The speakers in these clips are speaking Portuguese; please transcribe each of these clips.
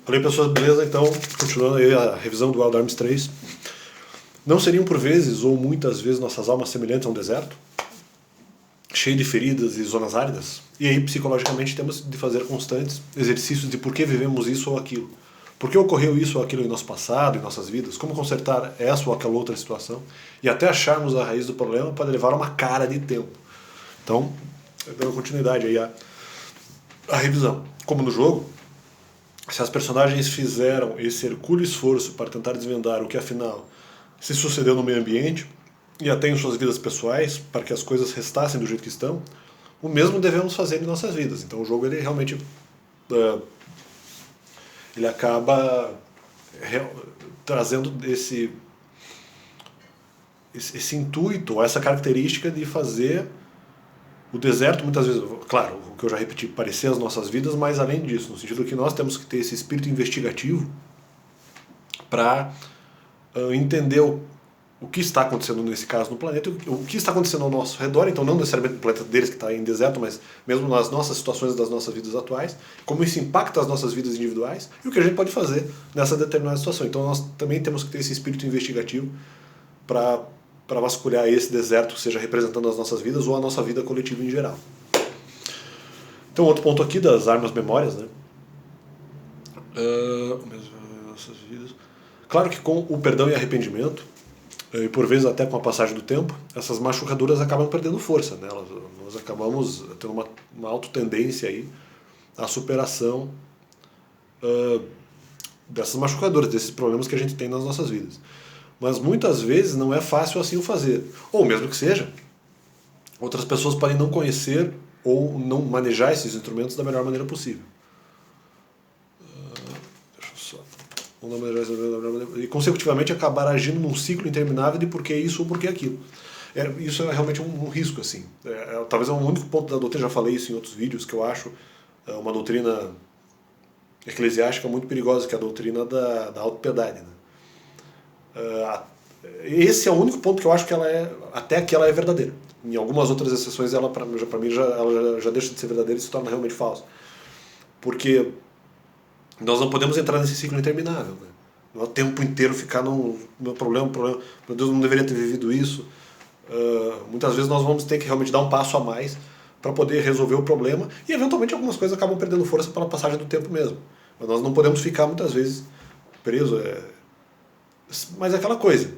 Falei, pessoas, beleza? Então, continuando aí a revisão do Wild Arms 3. Não seriam por vezes, ou muitas vezes, nossas almas semelhantes a um deserto? Cheio de feridas e zonas áridas? E aí, psicologicamente, temos de fazer constantes exercícios de por que vivemos isso ou aquilo. Por que ocorreu isso ou aquilo em nosso passado, em nossas vidas? Como consertar essa ou aquela outra situação? E até acharmos a raiz do problema pode levar uma cara de tempo. Então, dando continuidade aí à revisão. Como no jogo, se as personagens fizeram esse hercúleo esforço para tentar desvendar o que afinal se sucedeu no meio ambiente e até em suas vidas pessoais, para que as coisas restassem do jeito que estão, o mesmo devemos fazer em nossas vidas. Então o jogo ele realmente ele acaba trazendo esse intuito, essa característica de fazer o deserto, muitas vezes, claro, o que eu já repeti, parecer as nossas vidas, mas além disso, no sentido que nós temos que ter esse espírito investigativo para entender o que está acontecendo nesse caso no planeta, o que está acontecendo ao nosso redor, então não necessariamente no planeta deles que está em deserto, mas mesmo nas nossas situações das nossas vidas atuais, como isso impacta as nossas vidas individuais e o que a gente pode fazer nessa determinada situação. Então nós também temos que ter esse espírito investigativo para vasculhar esse deserto, seja representando as nossas vidas ou a nossa vida coletiva em geral. Então outro ponto aqui das armas memórias, né? Nossas vidas. Claro que com o perdão e arrependimento, e por vezes até com a passagem do tempo, essas machucaduras acabam perdendo força, né? Nós acabamos tendo uma autotendência aí à superação dessas machucaduras, desses problemas que a gente tem nas nossas vidas. Mas muitas vezes não é fácil assim o fazer. Ou mesmo que seja, outras pessoas podem não conhecer ou não manejar esses instrumentos da melhor maneira possível. Deixa eu só... E consecutivamente acabar agindo num ciclo interminável de por que isso ou por que aquilo. Isso é realmente um risco, assim. Talvez é um único ponto da doutrina, já falei isso em outros vídeos, que eu acho uma doutrina eclesiástica muito perigosa, que é a doutrina da autopiedade, né? Esse é o único ponto que eu acho que ela é, até que ela é verdadeira. Em algumas outras exceções, ela para mim ela já deixa de ser verdadeira e se torna realmente falsa. Porque nós não podemos entrar nesse ciclo interminável, né? Não é o tempo inteiro ficar no problema, meu Deus, não deveria ter vivido isso. Muitas vezes nós vamos ter que realmente dar um passo a mais para poder resolver o problema e eventualmente algumas coisas acabam perdendo força pela passagem do tempo mesmo. Mas nós não podemos ficar muitas vezes presos. Mas é aquela coisa,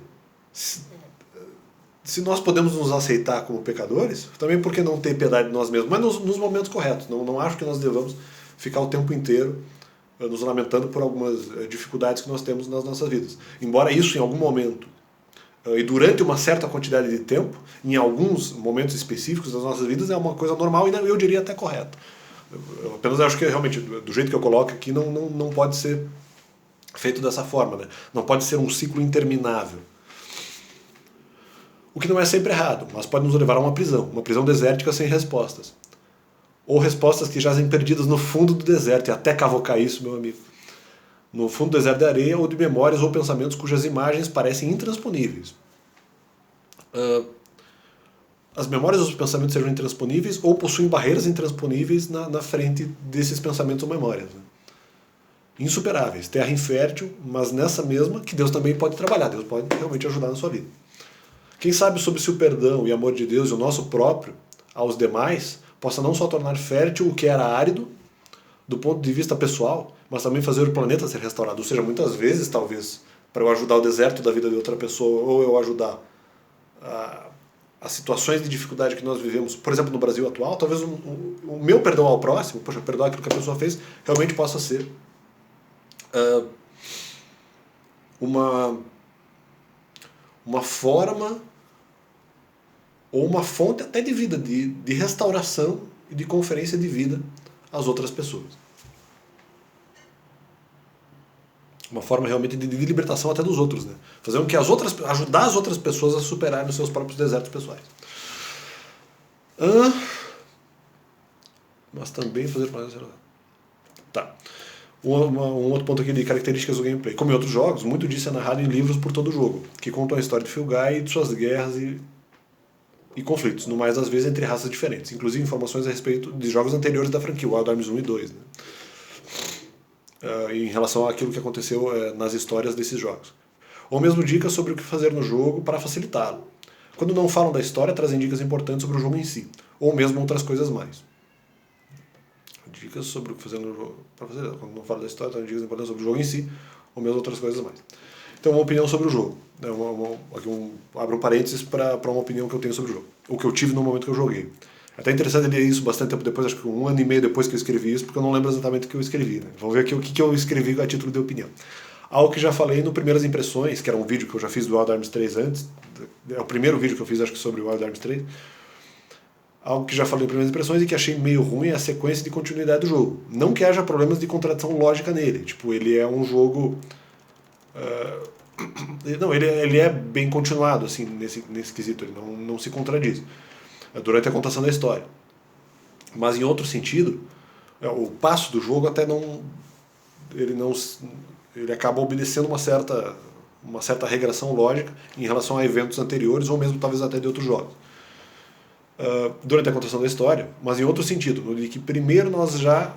se nós podemos nos aceitar como pecadores, também por que não ter piedade de nós mesmos? Mas nos momentos corretos. Não acho que nós devamos ficar o tempo inteiro nos lamentando por algumas dificuldades que nós temos nas nossas vidas. Embora isso, em algum momento, e durante uma certa quantidade de tempo, em alguns momentos específicos das nossas vidas, é uma coisa normal e eu diria até correta. Eu apenas acho que realmente, do jeito que eu coloco aqui, não pode ser feito dessa forma, né? Não pode ser um ciclo interminável. O que não é sempre errado, mas pode nos levar a uma prisão desértica sem respostas. Ou respostas que jazem perdidas no fundo do deserto, e até cavocar isso, meu amigo. No fundo do deserto de areia, ou de memórias ou pensamentos cujas imagens parecem intransponíveis. As memórias ou os pensamentos sejam intransponíveis ou possuem barreiras intransponíveis na frente desses pensamentos ou memórias, né? Insuperáveis, terra infértil, mas nessa mesma que Deus também pode trabalhar, Deus pode realmente ajudar na sua vida. Quem sabe sobre se o perdão e amor de Deus e o nosso próprio aos demais possa não só tornar fértil o que era árido do ponto de vista pessoal, mas também fazer o planeta ser restaurado. Ou seja, muitas vezes, talvez, para eu ajudar o deserto da vida de outra pessoa, ou eu ajudar as situações de dificuldade que nós vivemos, por exemplo, no Brasil atual, talvez o meu perdão ao próximo, perdoar aquilo que a pessoa fez, realmente possa ser uma forma ou uma fonte até de vida, de restauração e de conferência de vida às outras pessoas. Uma forma realmente de libertação até dos outros, né? Fazer com que ajudar as outras pessoas a superarem os seus próprios desertos pessoais. Mas também fazer... Tá. Um outro ponto aqui de características do gameplay. Como em outros jogos, muito disso é narrado em livros por todo o jogo, que contam a história de Filgai e de suas guerras e conflitos, no mais das vezes entre raças diferentes, inclusive informações a respeito de jogos anteriores da franquia, Wild Arms 1 e 2. Né? em relação àquilo que aconteceu nas histórias desses jogos. Ou mesmo dicas sobre o que fazer no jogo para facilitá-lo. Quando não falam da história, trazem dicas importantes sobre o jogo em si, ou mesmo outras coisas mais. Dicas sobre o que fazer no jogo para fazer. Quando não falam da história, trazem dicas importantes sobre o jogo em si, ou mesmo outras coisas mais. Então, uma opinião sobre o jogo. Aqui abro um parênteses para uma opinião que eu tenho sobre o jogo. O que eu tive no momento que eu joguei. Até interessante ler isso bastante tempo depois, acho que 1 ano e meio depois que eu escrevi isso, porque eu não lembro exatamente o que eu escrevi. Né? Vamos ver aqui o que eu escrevi a título de opinião. Algo que já falei no Primeiras Impressões, que era um vídeo que eu já fiz do Wild Arms 3 antes. É o primeiro vídeo que eu fiz, acho que sobre o Wild Arms 3. Algo que já falei no Primeiras Impressões e que achei meio ruim é a sequência de continuidade do jogo. Não que haja problemas de contradição lógica nele. Tipo, ele é um jogo... não, ele é bem continuado, assim, nesse quesito. Ele não se contradiz durante a contação da história. Mas em outro sentido, o passo do jogo até não... Ele acaba obedecendo uma certa regressão lógica em relação a eventos anteriores ou mesmo talvez até de outros jogos. Durante a contação da história, mas em outro sentido, no de que primeiro nós já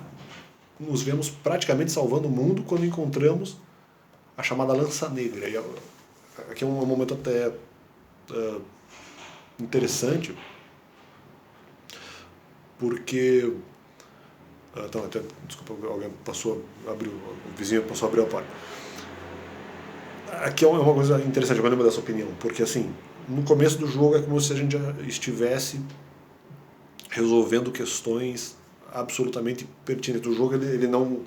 nos vemos praticamente salvando o mundo quando encontramos a chamada Lança Negra. E aqui é um momento até interessante, porque... desculpa, alguém o vizinho passou a abrir a porta. Aqui é uma coisa interessante, eu lembro dessa opinião, porque assim, no começo do jogo é como se a gente já estivesse resolvendo questões absolutamente pertinentes. O jogo ele não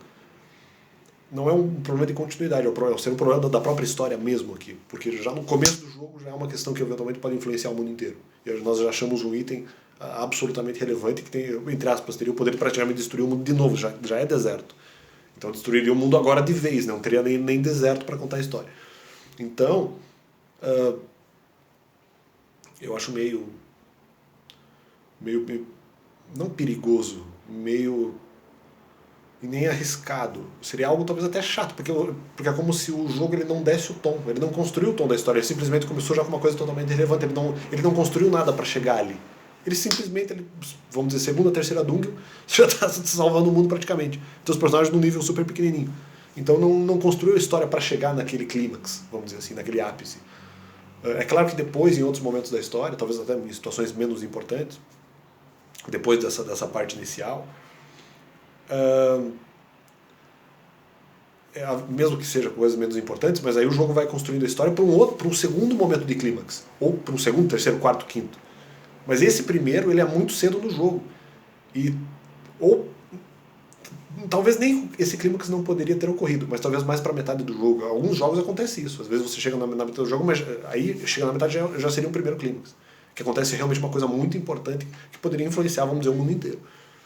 é um problema de continuidade, é um problema da própria história mesmo aqui, porque já no começo do jogo já é uma questão que eventualmente pode influenciar o mundo inteiro. E nós já achamos um item absolutamente relevante que tem, entre aspas, teria o poder de praticamente destruir o mundo de novo, já é deserto. Então destruiria o mundo agora de vez, não teria nem deserto para contar a história. Então, eu acho meio não perigoso, meio e nem arriscado. Seria algo talvez até chato, porque é como se o jogo ele não desse o tom, ele não construiu o tom da história, ele simplesmente começou já com uma coisa totalmente irrelevante, ele não construiu nada para chegar ali. Ele simplesmente, vamos dizer, segunda, terceira dungeon, já está salvando o mundo praticamente. Então os personagens num nível super pequenininho. Então não construiu a história para chegar naquele clímax, vamos dizer assim, naquele ápice. É claro que depois, em outros momentos da história, talvez até em situações menos importantes, depois dessa parte inicial, mesmo que seja coisas menos importantes, mas aí o jogo vai construindo a história para um segundo momento de clímax, ou para um segundo, terceiro, quarto, quinto. Mas esse primeiro, ele é muito cedo no jogo. Ou talvez nem esse clímax não poderia ter ocorrido, mas talvez mais para metade do jogo. Alguns jogos acontece isso. Às vezes você chega na metade do jogo, mas aí chega na metade já seria um primeiro clímax. Que acontece realmente uma coisa muito importante que poderia influenciar, vamos dizer, o mundo inteiro.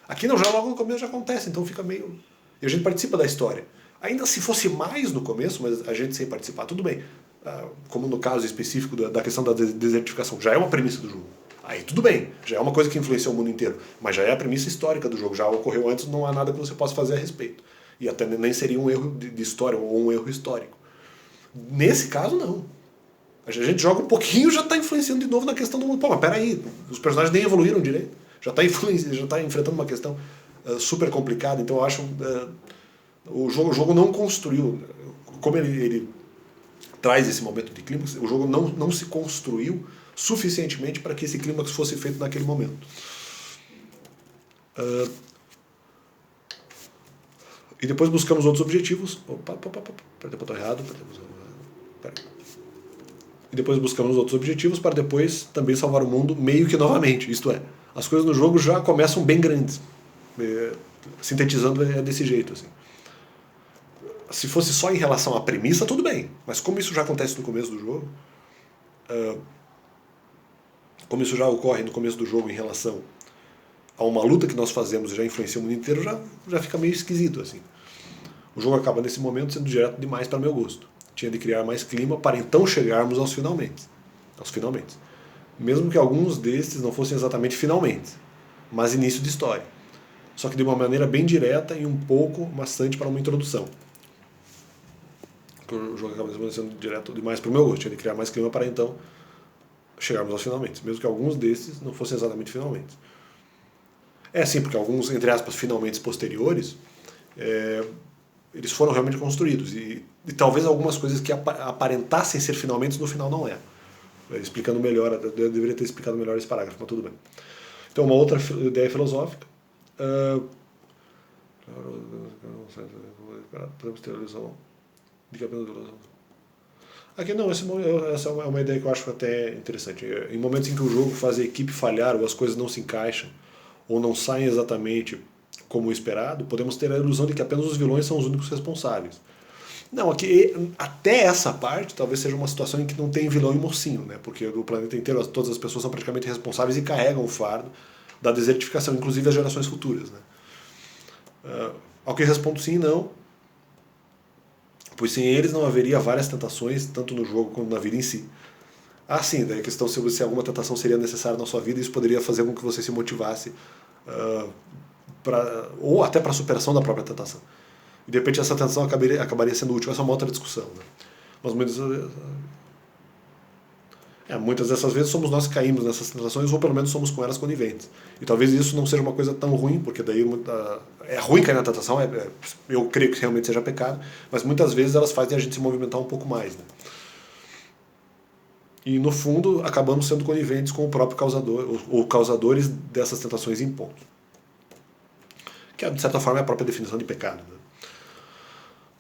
Aqui não, já logo no começo já acontece, então fica meio... E a gente participa da história. Ainda se fosse mais no começo, mas a gente sem participar, tudo bem. Como no caso específico da questão da desertificação, já é uma premissa do jogo. Aí tudo bem, já é uma coisa que influencia o mundo inteiro, mas já é a premissa histórica do jogo, já ocorreu antes, não há nada que você possa fazer a respeito. E até nem seria um erro de história ou um erro histórico. Nesse caso, não. A gente joga um pouquinho e já está influenciando de novo na questão do mundo. Pô, mas peraí, os personagens nem evoluíram direito, já está enfrentando uma questão super complicada, então eu acho o jogo não construiu, como ele traz esse momento de clímax, o jogo não se construiu suficientemente para que esse clímax fosse feito naquele momento. E depois buscamos outros objetivos. Peraí, botão errado. E depois buscamos outros objetivos para depois também salvar o mundo meio que novamente. Isto é, as coisas no jogo já começam bem grandes. Sintetizando é desse jeito, assim. Se fosse só em relação à premissa, tudo bem. Mas como isso já acontece no começo do jogo, como isso já ocorre no começo do jogo em relação a uma luta que nós fazemos e já influencia o mundo inteiro, já fica meio esquisito, assim. O jogo acaba nesse momento sendo direto demais para meu gosto. Tinha de criar mais clima para então chegarmos aos finalmente. Mesmo que alguns destes não fossem exatamente finalmente, mas início de história. Só que de uma maneira bem direta e um pouco maçante para uma introdução. O jogo acaba sendo direto demais para o meu gosto. Tinha de criar mais clima para então chegarmos aos finalmente. Mesmo que alguns desses não fossem exatamente finalmente. Sim, porque alguns, entre aspas, finalmente posteriores eles foram realmente construídos. E talvez algumas coisas que aparentassem ser finalmente, no final não é. Explicando melhor, eu deveria ter explicado melhor esse parágrafo, mas tudo bem. Então, uma outra ideia filosófica. Podemos ter a ilusão de que apenas ilusão. Aqui não, essa é uma ideia que eu acho até interessante. Em momentos em que o jogo faz a equipe falhar, ou as coisas não se encaixam, ou não saem exatamente como esperado, podemos ter a ilusão de que apenas os vilões são os únicos responsáveis. Não, aqui até essa parte talvez seja uma situação em que não tem vilão e mocinho, né? Porque do planeta inteiro todas as pessoas são praticamente responsáveis e carregam o fardo da desertificação, inclusive as gerações futuras, né? Ao que respondo sim e não, pois sem eles não haveria várias tentações, tanto no jogo quanto na vida em si. Ah, sim, daí a questão se alguma tentação seria necessária na sua vida, isso poderia fazer com que você se motivasse, ou até para a superação da própria tentação. E de repente essa tentação acabaria sendo útil. Essa é uma outra discussão, né? Mas muitas dessas vezes somos nós que caímos nessas tentações, ou pelo menos somos com elas coniventes. E talvez isso não seja uma coisa tão ruim, porque daí é ruim cair na tentação, eu creio que realmente seja pecado, mas muitas vezes elas fazem a gente se movimentar um pouco mais, né? E no fundo acabamos sendo coniventes com o próprio causador, ou causadores dessas tentações em pontos. Que de certa forma é a própria definição de pecado, né?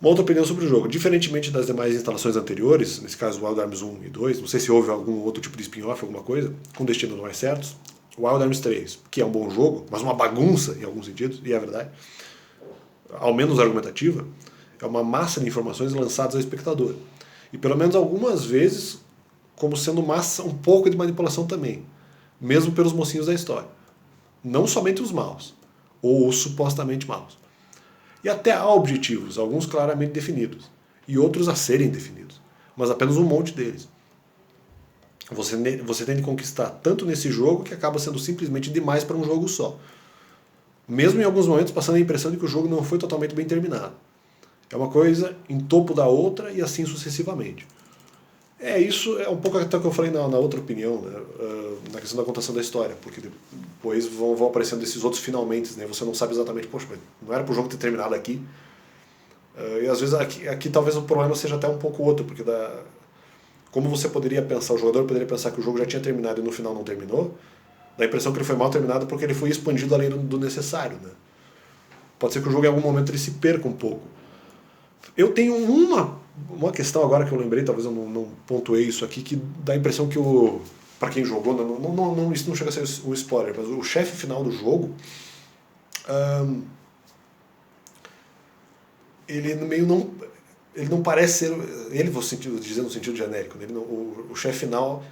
Uma outra opinião sobre o jogo. Diferentemente das demais instalações anteriores, nesse caso Wild Arms 1 e 2, não sei se houve algum outro tipo de spin-off, alguma coisa, com destinos mais certos, Wild Arms 3, que é um bom jogo, mas uma bagunça em alguns sentidos, e é verdade, ao menos argumentativa, é uma massa de informações lançadas ao espectador. E pelo menos algumas vezes como sendo massa um pouco de manipulação também, mesmo pelos mocinhos da história. Não somente os maus, ou os supostamente maus. E até há objetivos, alguns claramente definidos, e outros a serem definidos, mas apenas um monte deles. Você tem de conquistar tanto nesse jogo que acaba sendo simplesmente demais para um jogo só. Mesmo em alguns momentos passando a impressão de que o jogo não foi totalmente bem terminado. É uma coisa em topo da outra e assim sucessivamente. Isso é um pouco até o que eu falei na outra opinião, né? Na questão da contação da história, porque depois vão aparecendo esses outros finalmente, né? Você não sabe exatamente, poxa, mas não era para o jogo ter terminado aqui. E às vezes aqui talvez o problema seja até um pouco outro, porque como você poderia pensar, o jogador poderia pensar que o jogo já tinha terminado e no final não terminou, dá a impressão que ele foi mal terminado porque ele foi expandido além do necessário, né? Pode ser que o jogo em algum momento ele se perca um pouco. Eu tenho uma questão agora que eu lembrei, talvez eu não pontuei isso aqui, que dá a impressão que para quem jogou, isso não chega a ser um spoiler, mas o chefe final do jogo, ele não parece ser, ele vou dizer no sentido genérico, né? O chefe final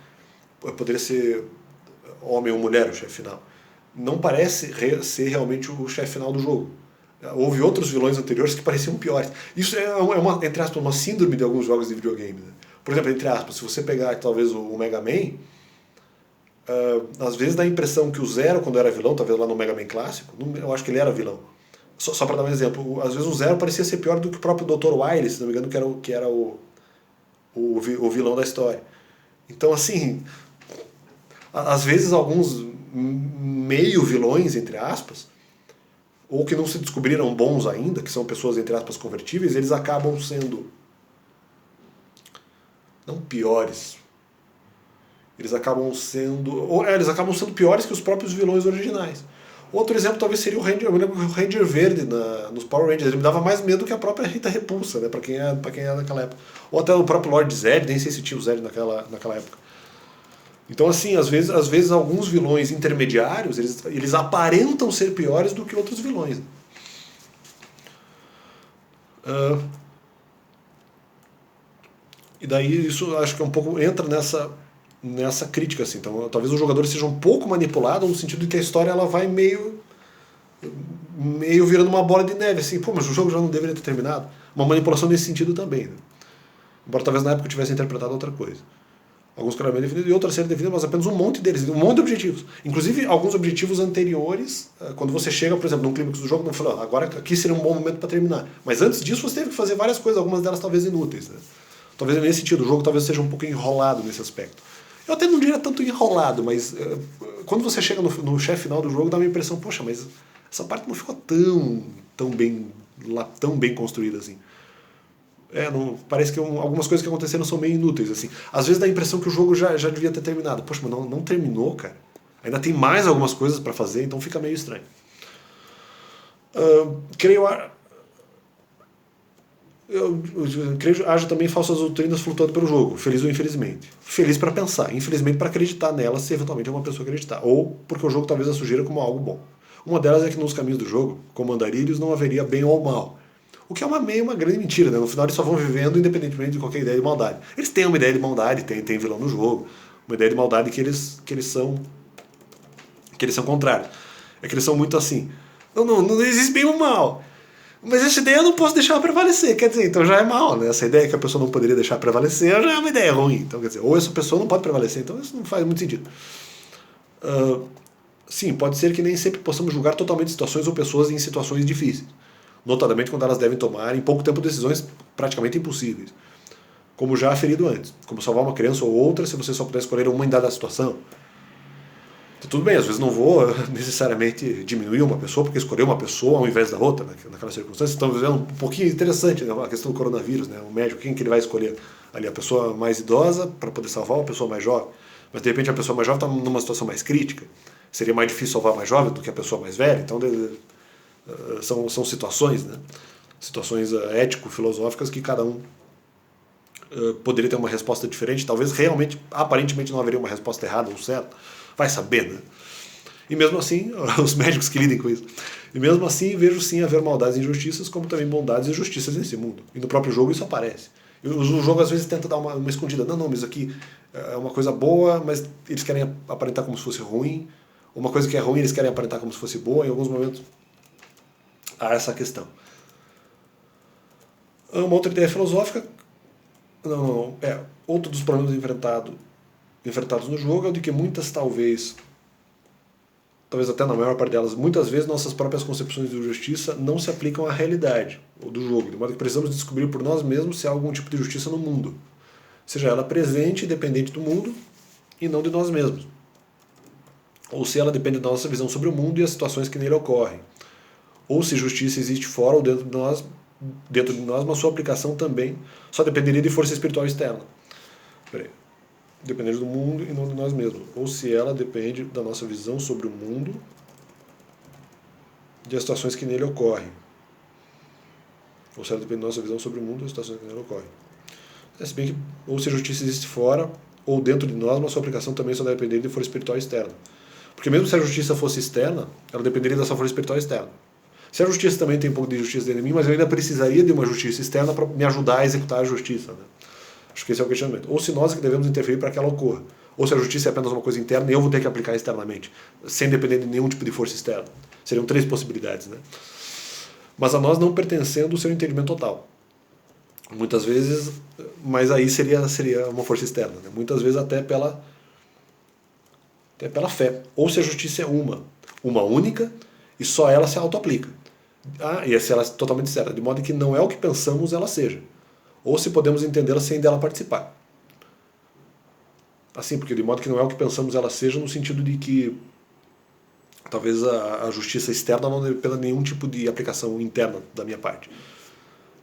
poderia ser homem ou mulher, o chefe final. Não parece ser realmente o chefe final do jogo. Houve outros vilões anteriores que pareciam piores. Isso é uma, entre aspas, uma síndrome de alguns jogos de videogame, né? Por exemplo, entre aspas, se você pegar talvez o Mega Man, às vezes dá a impressão que o Zero, quando era vilão, talvez lá no Mega Man clássico, eu acho que ele era vilão. Só para dar um exemplo, às vezes o Zero parecia ser pior do que o próprio Dr. Wily, se não me engano, que era o vilão da história. Então, assim, às vezes alguns meio vilões, entre aspas, ou que não se descobriram bons ainda, que são pessoas, entre aspas, convertíveis, eles acabam sendo não piores. Eles acabam sendo piores que os próprios vilões originais. Outro exemplo talvez seria o Ranger. Eu me lembro que o Ranger Verde nos Power Rangers, ele me dava mais medo que a própria Rita Repulsa, né, para quem é daquela época. Ou até o próprio Lord Zed, nem sei se tinha o Zed naquela época. Então, assim, às vezes alguns vilões intermediários, eles aparentam ser piores do que outros vilões. E daí isso acho que um pouco entra nessa crítica, assim. Então, talvez o jogador seja um pouco manipulado no sentido de que a história ela vai meio virando uma bola de neve, assim. Pô, mas o jogo já não deveria ter terminado. Uma manipulação nesse sentido também, né? Embora talvez na época eu tivesse interpretado outra coisa. Alguns claramente definidos e outros a serem definidos, mas apenas um monte deles, um monte de objetivos. Inclusive, alguns objetivos anteriores, quando você chega, por exemplo, num clímax do jogo, não fala, agora aqui seria um bom momento para terminar. Mas antes disso, você teve que fazer várias coisas, algumas delas talvez inúteis, né? Talvez nesse sentido, o jogo talvez seja um pouco enrolado nesse aspecto. Eu até não diria tanto enrolado, mas quando você chega no chefe final do jogo, dá uma impressão, poxa, mas essa parte não ficou tão bem lá tão bem construída assim. Não, parece que algumas coisas que aconteceram são meio inúteis, assim. Às vezes dá a impressão que o jogo já devia ter terminado. Poxa, mas não terminou, cara. Ainda tem mais algumas coisas para fazer, então fica meio estranho. Creio que haja também falsas doutrinas flutuando pelo jogo, feliz ou infelizmente. Feliz para pensar, infelizmente para acreditar nela, se eventualmente uma pessoa acreditar. Ou porque o jogo talvez a sugira como algo bom. Uma delas é que nos caminhos do jogo, como andarilhos, não haveria bem ou mal. O que é uma grande mentira, né? No final eles só vão vivendo independentemente de qualquer ideia de maldade. Eles têm uma ideia de maldade, tem vilão no jogo, uma ideia de maldade que eles são contrários. É que eles são muito assim. Não existe bem ou mal. Mas essa ideia eu não posso deixar prevalecer. Quer dizer, então já é mal, né? Essa ideia que a pessoa não poderia deixar prevalecer já é uma ideia ruim. Então, quer dizer, ou essa pessoa não pode prevalecer, então isso não faz muito sentido. Sim, pode ser que nem sempre possamos julgar totalmente situações ou pessoas em situações difíceis. Notadamente quando elas devem tomar em pouco tempo decisões praticamente impossíveis. Como já aferido antes. Como salvar uma criança ou outra se você só puder escolher uma em dada situação. Tudo bem, às vezes não vou necessariamente diminuir uma pessoa porque escolher uma pessoa ao invés da outra, naquela circunstância. Estamos vendo um pouquinho interessante, né, a questão do coronavírus, né, o médico, quem que ele vai escolher ali, a pessoa mais idosa para poder salvar ou a pessoa mais jovem. Mas de repente a pessoa mais jovem está numa situação mais crítica, seria mais difícil salvar a mais jovem do que a pessoa mais velha, então são situações, né, situações ético-filosóficas que cada um poderia ter uma resposta diferente, talvez realmente, aparentemente não haveria uma resposta errada ou certa, vai saber, né? E mesmo assim, os médicos que lidem com isso. E mesmo assim, vejo sim haver maldades e injustiças, como também bondades e justiças nesse mundo. E no próprio jogo isso aparece. E o jogo às vezes tenta dar uma escondida. Não, mas isso aqui é uma coisa boa, mas eles querem aparentar como se fosse ruim. Uma coisa que é ruim, eles querem aparentar como se fosse boa. Em alguns momentos há essa questão. Uma outra ideia filosófica. Outro dos problemas enfrentados no jogo é o de que muitas, talvez até na maior parte delas, muitas vezes nossas próprias concepções de justiça não se aplicam à realidade ou do jogo, de modo que precisamos descobrir por nós mesmos se há algum tipo de justiça no mundo, seja ela presente e dependente do mundo e não de nós mesmos, ou se ela depende da nossa visão sobre o mundo e as situações que nele ocorrem, ou se justiça existe fora ou dentro de nós, mas sua aplicação também só dependeria de força espiritual externa. Depender do mundo e não de nós mesmos. Ou se ela depende da nossa visão sobre o mundo e as situações que nele ocorrem. Ou se ela depende da nossa visão sobre o mundo e as situações que nele ocorrem. Se bem que, ou se a justiça existe fora ou dentro de nós, mas sua aplicação também só deve depender de força espiritual externa. Porque mesmo se a justiça fosse externa, ela dependeria dessa força espiritual externa. Se a justiça também tem um pouco de justiça dentro de mim, mas eu ainda precisaria de uma justiça externa para me ajudar a executar a justiça, né? Acho que esse é o questionamento. Ou se nós é que devemos interferir para que ela ocorra. Ou se a justiça é apenas uma coisa interna e eu vou ter que aplicar externamente, sem depender de nenhum tipo de força externa. Seriam 3 possibilidades, né? Mas a nós não pertencendo o seu entendimento total. Muitas vezes, mas aí seria uma força externa, né? Muitas vezes até pela fé. Ou se a justiça é uma única, e só ela se auto-aplica. E se ela é totalmente certa, de modo que não é o que pensamos ela seja. Ou se podemos entendê-la sem dela participar. Assim, porque de modo que não é o que pensamos ela seja, no sentido de que talvez a justiça externa não dependa de nenhum tipo de aplicação interna da minha parte.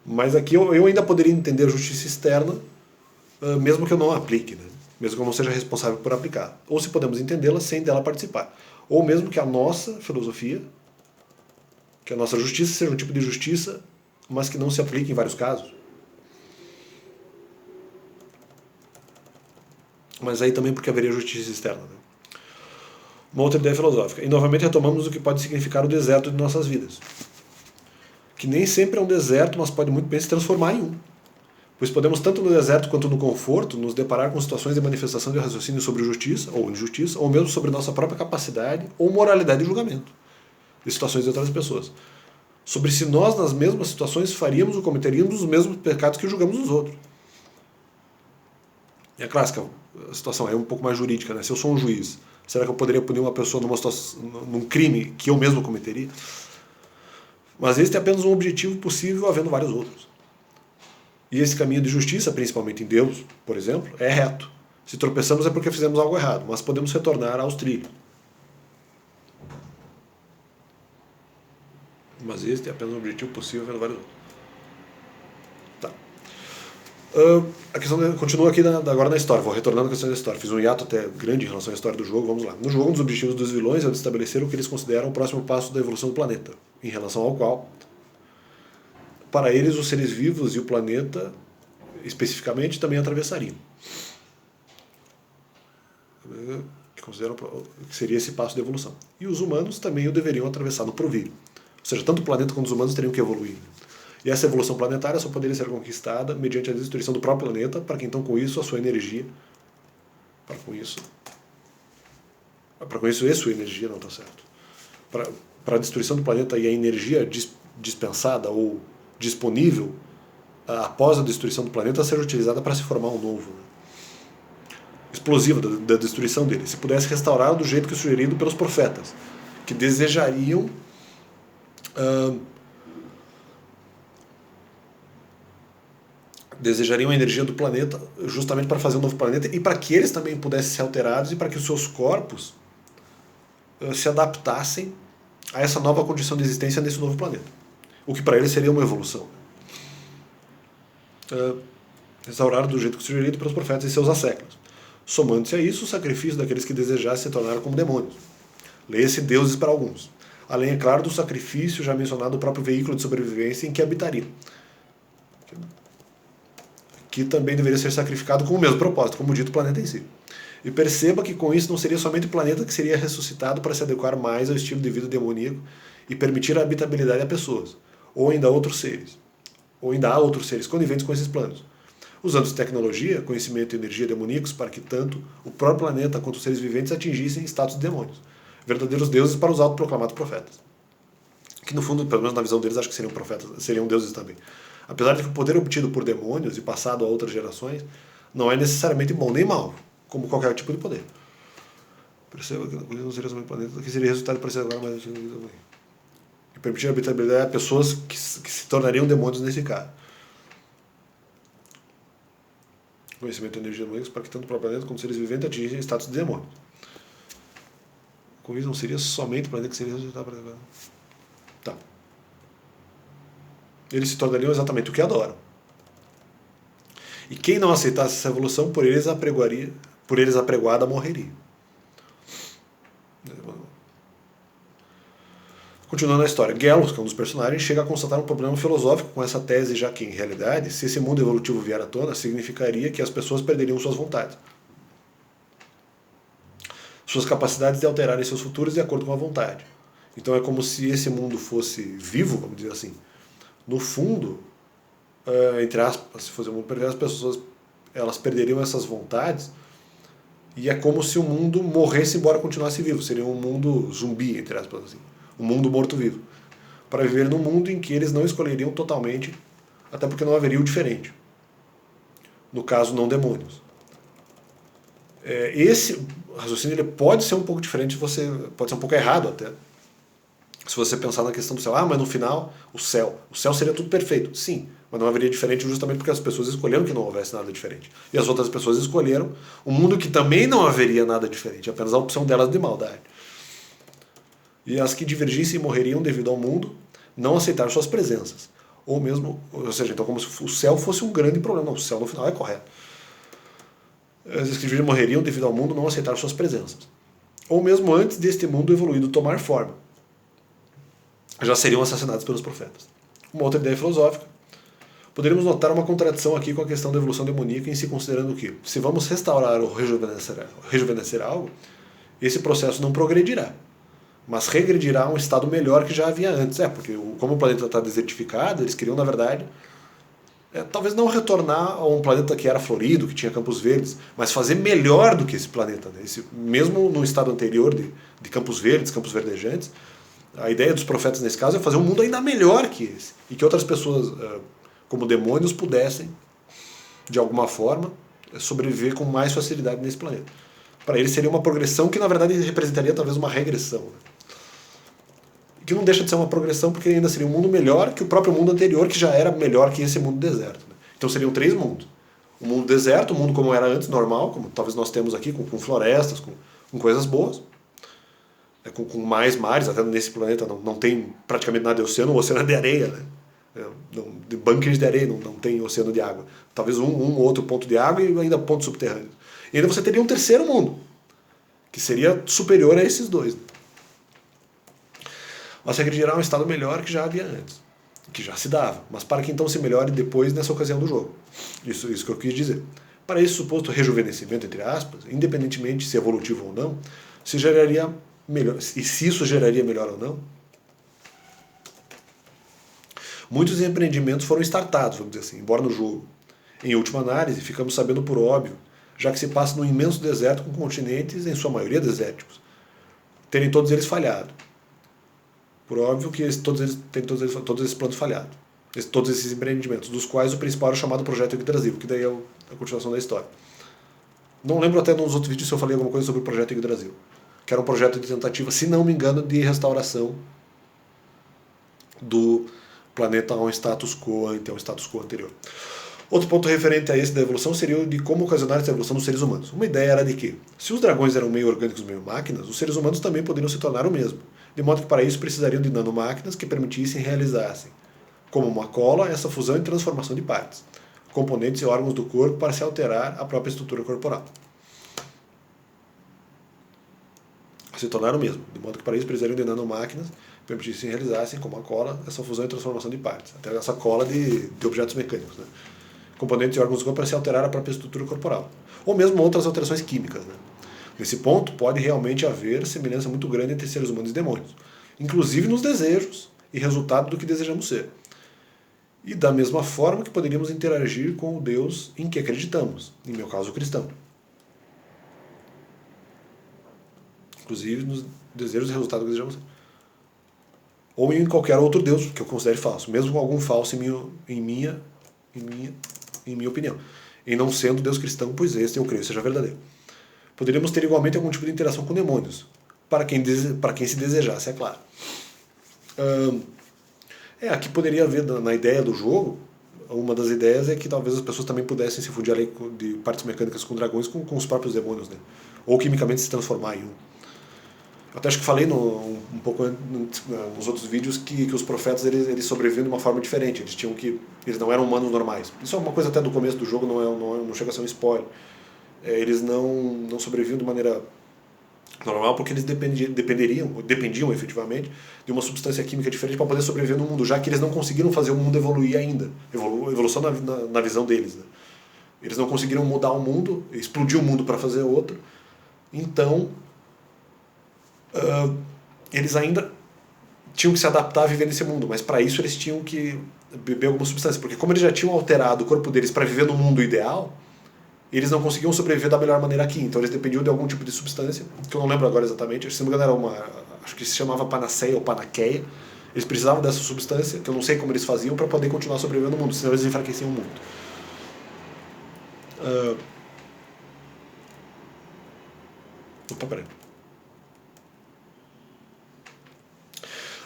Mas aqui eu ainda poderia entender a justiça externa, mesmo que eu não a aplique, né? Mesmo que eu não seja responsável por aplicar. Ou se podemos entendê-la sem dela participar. Ou mesmo que a nossa filosofia, que a nossa justiça seja um tipo de justiça, mas que não se aplique em vários casos. Mas aí também porque haveria justiça externa. Né? Uma outra ideia filosófica. E novamente retomamos o que pode significar o deserto de nossas vidas. Que nem sempre é um deserto, mas pode muito bem se transformar em um. Pois podemos, tanto no deserto quanto no conforto, nos deparar com situações de manifestação de raciocínio sobre justiça ou injustiça, ou mesmo sobre nossa própria capacidade ou moralidade de julgamento de situações de outras pessoas. Sobre se nós, nas mesmas situações, faríamos ou cometeríamos os mesmos pecados que julgamos os outros. E a clássica situação é um pouco mais jurídica, né? Se eu sou um juiz, será que eu poderia punir uma pessoa num crime que eu mesmo cometeria? Mas este é apenas um objetivo possível, havendo vários outros. E esse caminho de justiça, principalmente em Deus, por exemplo, é reto. Se tropeçamos é porque fizemos algo errado, mas podemos retornar aos trilhos. Mas este é apenas um objetivo possível vendo vários outros. Tá. A questão continua aqui agora na história, vou retornando à questão da história. Fiz um hiato até grande em relação à história do jogo, vamos lá. No jogo, um dos objetivos dos vilões é estabelecer o que eles consideram o próximo passo da evolução do planeta, em relação ao qual, para eles, os seres vivos e o planeta, especificamente, também atravessariam. Que consideram que seria esse passo de evolução. E os humanos também o deveriam atravessar no porvir. Ou seja, tanto o planeta quanto os humanos teriam que evoluir. E essa evolução planetária só poderia ser conquistada mediante a destruição do próprio planeta, para que então com isso a sua energia, para com isso e sua energia, não está certo, para a destruição do planeta e a energia dispensada ou disponível após a destruição do planeta seja utilizada para se formar um novo, explosiva da destruição dele, se pudesse restaurar do jeito que sugerido pelos profetas, que desejariam a energia do planeta justamente para fazer um novo planeta e para que eles também pudessem ser alterados e para que os seus corpos se adaptassem a essa nova condição de existência nesse novo planeta. O que para eles seria uma evolução. Restaurar do jeito que sugerido pelos profetas e seus asséculos. Somando-se a isso, o sacrifício daqueles que desejassem se tornar como demônios. Leia-se deuses para alguns. Além, é claro, do sacrifício já mencionado do próprio veículo de sobrevivência em que habitariam, que também deveria ser sacrificado com o mesmo propósito, como dito, o planeta em si. E perceba que com isso não seria somente o planeta que seria ressuscitado para se adequar mais ao estilo de vida demoníaco e permitir a habitabilidade a pessoas, ou ainda há outros seres coniventes com esses planos, usando tecnologia, conhecimento e energia demoníacos para que tanto o próprio planeta quanto os seres viventes atingissem status de demônios, verdadeiros deuses para os autoproclamados profetas. Que no fundo, pelo menos na visão deles, acho que seriam profetas, seriam deuses também. Apesar de que o poder obtido por demônios e passado a outras gerações não é necessariamente bom nem mal, como qualquer tipo de poder. Perceba que não seria somente planeta, que seria resultado para ser agora mais também. E permitir a habitabilidade a pessoas que se tornariam demônios nesse caso. Conhecimento e energia demoníacos para que tanto o próprio planeta como os seres viventes atingissem status de demônios. Com isso não seria somente o planeta que seria resultado para agora. Tá. Eles se tornariam exatamente o que adoram. E quem não aceitasse essa evolução, por eles apregoada, morreria. Continuando a história, Gelos, que é um dos personagens, chega a constatar um problema filosófico com essa tese, já que, em realidade, se esse mundo evolutivo vier à tona, significaria que as pessoas perderiam suas vontades, suas capacidades de alterarem seus futuros de acordo com a vontade. Então é como se esse mundo fosse vivo, vamos dizer assim. No fundo, entre aspas, se fosse um mundo perdido, as pessoas elas perderiam essas vontades e é como se o mundo morresse embora continuasse vivo. Seria um mundo zumbi, entre aspas, assim. Um mundo morto-vivo. Para viver num mundo em que eles não escolheriam totalmente, até porque não haveria o diferente. No caso, não demônios. Esse raciocínio ele pode ser um pouco diferente, pode ser um pouco errado até. Se você pensar na questão do céu, mas no final, o céu seria tudo perfeito. Sim, mas não haveria diferente justamente porque as pessoas escolheram que não houvesse nada diferente. E as outras pessoas escolheram um mundo que também não haveria nada diferente, apenas a opção delas de maldade. E as que divergissem morreriam devido ao mundo não aceitar suas presenças. Ou seja, então como se o céu fosse um grande problema. Não, o céu no final é correto. As que divergissem morreriam devido ao mundo não aceitar suas presenças. Ou mesmo antes deste mundo evoluído tomar forma. Já seriam assassinados pelos profetas. Uma outra ideia filosófica. Poderíamos notar uma contradição aqui com a questão da evolução demoníaca em se considerando que, se vamos restaurar ou rejuvenescer algo, esse processo não progredirá, mas regredirá a um estado melhor que já havia antes. Porque como o planeta está desertificado, eles queriam, na verdade, talvez não retornar a um planeta que era florido, que tinha campos verdes, mas fazer melhor do que esse planeta. Né? Mesmo no estado anterior de campos verdes, campos verdejantes, a ideia dos profetas nesse caso é fazer um mundo ainda melhor que esse. E que outras pessoas, como demônios, pudessem, de alguma forma, sobreviver com mais facilidade nesse planeta. Para eles seria uma progressão que, na verdade, representaria talvez uma regressão. Né? Que não deixa de ser uma progressão, porque ainda seria um mundo melhor que o próprio mundo anterior, que já era melhor que esse mundo deserto. Né? Então seriam 3 mundos. O mundo deserto, o mundo como era antes, normal, como talvez nós temos aqui, com florestas, com coisas boas. com mais mares, até nesse planeta não tem praticamente nada de oceano, o oceano é de areia, né? De bunkers de areia, não tem oceano de água. Talvez um ou outro ponto de água e ainda pontos subterrâneos. E ainda você teria um terceiro mundo, que seria superior a esses dois. Mas se gerar um estado melhor que já havia antes, que já se dava, mas para que então se melhore depois nessa ocasião do jogo. Isso que eu quis dizer. Para esse suposto rejuvenescimento, entre aspas, independentemente se evolutivo ou não, se geraria melhor, e se isso geraria melhor ou não, muitos empreendimentos foram startados, vamos dizer assim, embora no jogo. Em última análise, ficamos sabendo por óbvio, já que se passa num imenso deserto com continentes, em sua maioria desérticos, terem todos eles falhado. Por óbvio que todos esses planos falhados. Todos esses empreendimentos, dos quais o principal era o chamado Projeto Yggdrasil, que daí é a continuação da história. Não lembro até nos outros vídeos se eu falei alguma coisa sobre o Projeto Yggdrasil, que era um projeto de tentativa, se não me engano, de restauração do planeta a um status quo anterior. Outro ponto referente a esse da evolução seria o de como ocasionar essa evolução nos seres humanos. Uma ideia era de que, se os dragões eram meio orgânicos, meio máquinas, os seres humanos também poderiam se tornar o mesmo, de modo que para isso precisariam de nanomáquinas que permitissem e realizassem, como uma cola, essa fusão e transformação de partes, componentes e órgãos do corpo para se alterar a própria estrutura corporal. Se tornar o mesmo, de modo que para isso precisariam de nanomáquinas que permitissem e realizassem, como a cola, essa fusão e transformação de partes, até essa cola de objetos mecânicos, né? Componentes e órgãos do corpo para se alterar a própria estrutura corporal, ou mesmo outras alterações químicas, né? Nesse ponto, pode realmente haver semelhança muito grande entre seres humanos e demônios, inclusive nos desejos e resultado do que desejamos ser. E da mesma forma que poderíamos interagir com o Deus em que acreditamos, em meu caso, o cristão. Inclusive nos desejos e resultado que desejamos ser. Ou em qualquer outro Deus que eu considere falso, mesmo com algum falso em minha opinião. E não sendo Deus cristão, pois este eu creio seja verdadeiro. Poderíamos ter igualmente algum tipo de interação com demônios, para quem se desejasse, é claro. Aqui poderia haver, na ideia do jogo, uma das ideias é que talvez as pessoas também pudessem se fundir ali de partes mecânicas com dragões com os próprios demônios, né? Ou quimicamente se transformar em um. Eu até acho que falei um pouco nos outros vídeos que os profetas eles sobreviviam de uma forma diferente. Eles não eram humanos normais. Isso é uma coisa até do começo do jogo, não chega a ser um spoiler. Eles não sobreviviam de maneira normal porque eles dependiam efetivamente de uma substância química diferente para poder sobreviver no mundo, já que eles não conseguiram fazer o mundo evoluir ainda. Evolução na visão deles, né? Eles não conseguiram mudar o mundo, explodir o mundo para fazer outro. Então, eles ainda tinham que se adaptar a viver nesse mundo, mas para isso eles tinham que beber alguma substância, porque como eles já tinham alterado o corpo deles para viver no mundo ideal, eles não conseguiam sobreviver da melhor maneira aqui, então eles dependiam de algum tipo de substância, que eu não lembro agora exatamente, se não me engano acho que se chamava panaceia ou panaqueia. Eles precisavam dessa substância, que eu não sei como eles faziam, para poder continuar sobrevivendo no mundo, senão eles enfraqueciam muito. Peraí.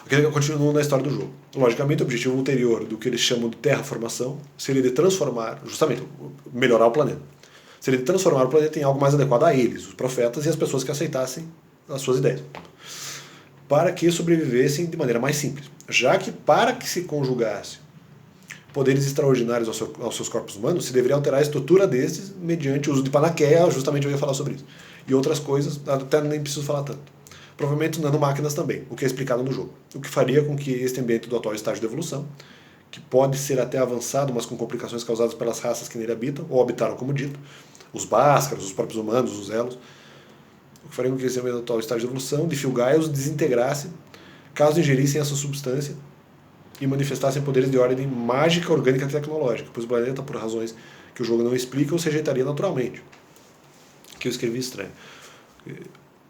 Aqui eu continuo na história do jogo. Logicamente, o objetivo ulterior do que eles chamam de terraformação seria de transformar, justamente, melhorar o planeta. Seria de transformar o planeta em algo mais adequado a eles, os profetas e as pessoas que aceitassem as suas ideias, para que sobrevivessem de maneira mais simples. Já que para que se conjugasse poderes extraordinários aos seus corpos humanos, se deveria alterar a estrutura destes mediante o uso de panaqueia, justamente eu ia falar sobre isso. E outras coisas, até nem preciso falar tanto. Provavelmente nanomáquinas também, o que é explicado no jogo. O que faria com que este ambiente do atual estágio de evolução, que pode ser até avançado, mas com complicações causadas pelas raças que nele habitam, ou habitaram, como dito, os báscaros, os próprios humanos, os elos, o que faria com que esse ambiente do atual estágio de evolução de Filgaia os desintegrasse, caso ingerissem essa substância e manifestassem poderes de ordem mágica, orgânica e tecnológica, pois o planeta, por razões que o jogo não explica, os rejeitaria naturalmente. Que eu escrevi estranho.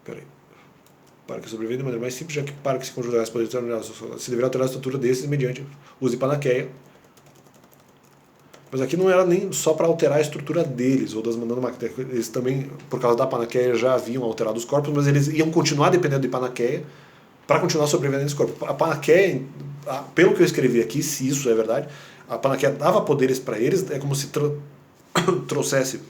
Peraí. Para que sobreviva de maneira mais simples, já que para que se conjugasse poderes se deveria alterar a estrutura desses mediante uso de panaqueia. Mas aqui não era nem só para alterar a estrutura deles ou das nanomáquinas. Eles também, por causa da panaqueia, já haviam alterado os corpos, mas eles iam continuar dependendo de panaqueia para continuar sobrevivendo nesse corpo. A panaqueia, pelo que eu escrevi aqui, se isso é verdade, a panaqueia dava poderes para eles, é como se trouxesse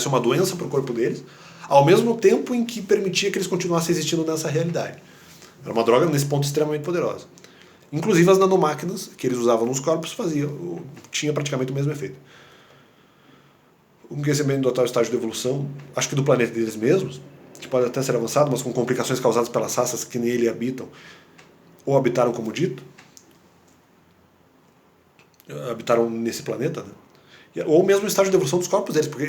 uma doença para o corpo deles, ao mesmo tempo em que permitia que eles continuassem existindo nessa realidade. Era uma droga, nesse ponto, extremamente poderosa. Inclusive as nanomáquinas que eles usavam nos corpos tinha praticamente o mesmo efeito. O enriquecimento do atual estágio de evolução, acho que do planeta deles mesmos, que pode até ser avançado, mas com complicações causadas pelas raças que nele habitam, ou habitaram como dito, habitaram nesse planeta, né? Ou mesmo o estágio de evolução dos corpos deles, porque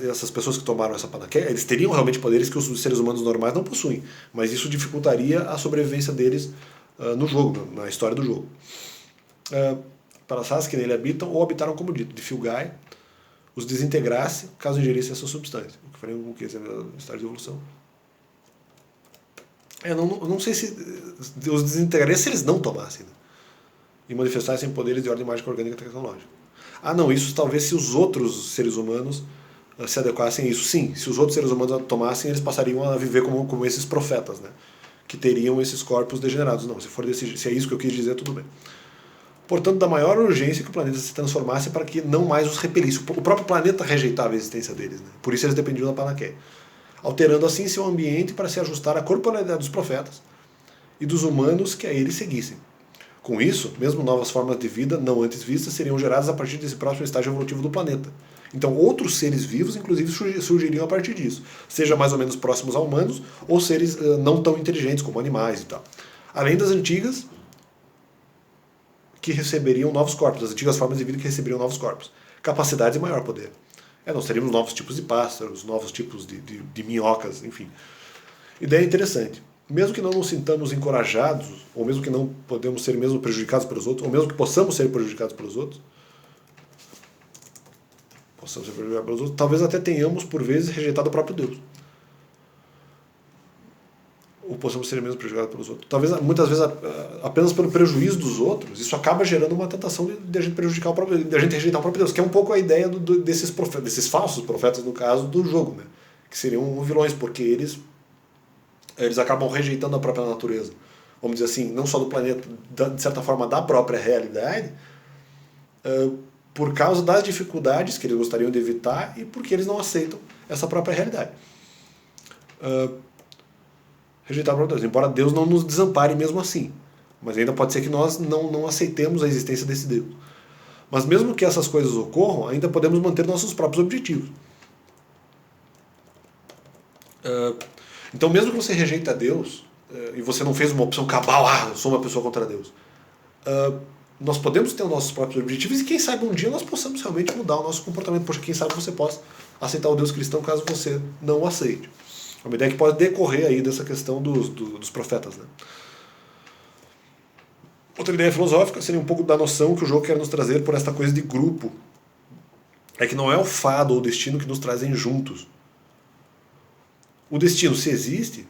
essas pessoas que tomaram essa panaqué, eles teriam realmente poderes que os seres humanos normais não possuem, mas isso dificultaria a sobrevivência deles no jogo, na história do jogo. Para as raças que nele habitam, ou habitaram como dito, de Filgai, os desintegrasse caso ingerissem essa substância. O que faria com que o estágio de evolução? Eu não sei se os desintegraria se eles não tomassem, né? E manifestassem poderes de ordem mágica, orgânica e tecnológica. Não, isso talvez se os outros seres humanos se adequassem a isso. Sim, se os outros seres humanos tomassem, eles passariam a viver como esses profetas, né? Que teriam esses corpos degenerados. Não, se é isso que eu quis dizer, tudo bem. Portanto, da maior urgência que o planeta se transformasse para que não mais os repelisse. O próprio planeta rejeitava a existência deles, né? Por isso eles dependiam da Panaqué. Alterando assim seu ambiente para se ajustar à corporalidade dos profetas e dos humanos que a eles seguissem. Com isso, mesmo novas formas de vida não antes vistas seriam geradas a partir desse próximo estágio evolutivo do planeta. Então outros seres vivos, inclusive, surgiriam a partir disso, seja mais ou menos próximos a humanos ou seres não tão inteligentes como animais e tal. Além das antigas, que receberiam novos corpos, as antigas formas de vida que receberiam novos corpos, capacidades e maior poder. Nós teríamos novos tipos de pássaros, novos tipos de minhocas, enfim. Ideia interessante. Mesmo que não nos sintamos encorajados, ou mesmo que não podemos ser mesmo prejudicados pelos outros, ou mesmo que possamos ser prejudicados pelos outros, talvez até tenhamos, por vezes, rejeitado o próprio Deus. Ou possamos ser mesmo prejudicados pelos outros. Talvez, muitas vezes, apenas pelo prejuízo dos outros, isso acaba gerando uma tentação de a gente prejudicar de a gente rejeitar o próprio Deus, que é um pouco a ideia desses falsos profetas, no caso, do jogo, né? Que seriam vilões, porque eles acabam rejeitando a própria natureza. Vamos dizer assim, não só do planeta, de certa forma da própria realidade, por causa das dificuldades que eles gostariam de evitar e porque eles não aceitam essa própria realidade. Rejeitar o próprio Deus, embora Deus não nos desampare mesmo assim. Mas ainda pode ser que nós não aceitemos a existência desse Deus. Mas mesmo que essas coisas ocorram, ainda podemos manter nossos próprios objetivos. Então, mesmo que você rejeite a Deus, e você não fez uma opção cabal, eu sou uma pessoa contra Deus, nós podemos ter os nossos próprios objetivos e quem sabe um dia nós possamos realmente mudar o nosso comportamento. Poxa, quem sabe você possa aceitar o Deus cristão caso você não o aceite. É uma ideia que pode decorrer aí dessa questão dos profetas, né? Outra ideia filosófica seria um pouco da noção que o jogo quer nos trazer por esta coisa de grupo. É que não é o fado ou o destino que nos trazem juntos. O destino, se existe,